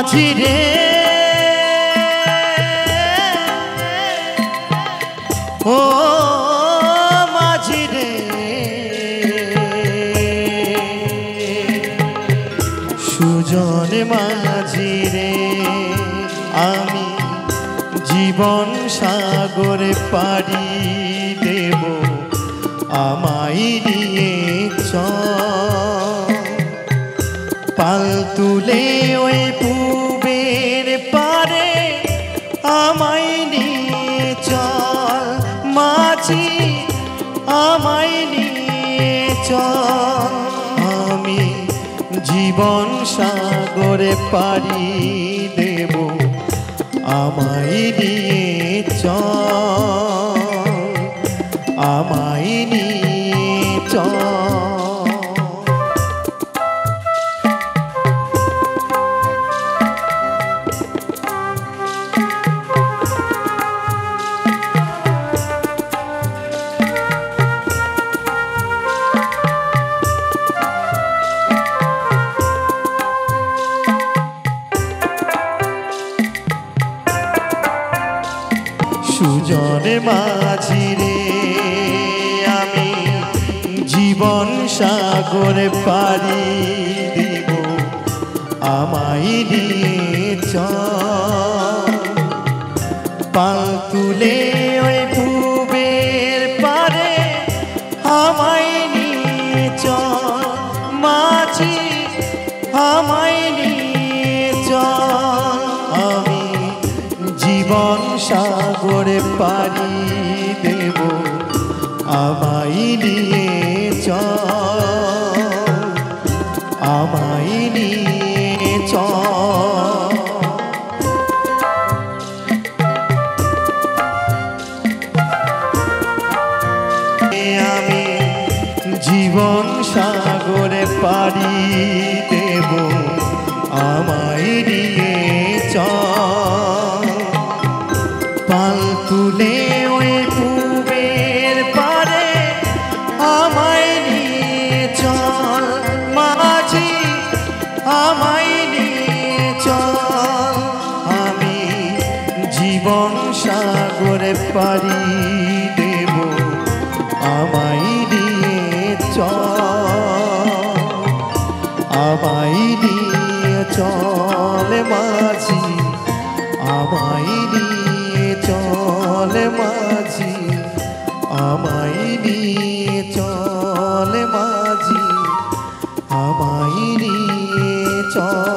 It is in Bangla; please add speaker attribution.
Speaker 1: মাঝি রে ও মাঝি রে সুজন মাঝি রে আমি জীবন সাগরে পাড়ি দেব আমায় নিয়ে চল পাল তুলে ওই পূবের পারে আমায় নিয়ে চল মাঝি আমায় নিয়ে চল আমি জীবন সাগরে পাড়ি দেব আমায় নিয়ে চল আমায় নিয়ে চল সুজন মাঝি রে আমি জীবন সাগরে পাড়ি দিব আমায় নিয়ে চল পাল তুলে ওই পূবের পারে আমায় নিয়ে চল মাঝি আমায় নিয়ে চল আমি জীবন সাগরে পাড়ি দেব আমায় নিয়ে চল আমায় নিয়ে চল আমি জীবন সাগরে পাড়ি দেব আমায় নিয়ে চল পাল তুলে ওই পূবের পারে আমায় নিয়ে চল মাঝি আমায় নিয়ে চল আমি জীবন সাগরে পাড়ি দেব আমায় নিয়ে চল আমায় নিয়ে চল মাঝি আমায় নিয়ে চল মাঝি আমায় নিয়ে চল মাঝি আমায় নিয়ে চল।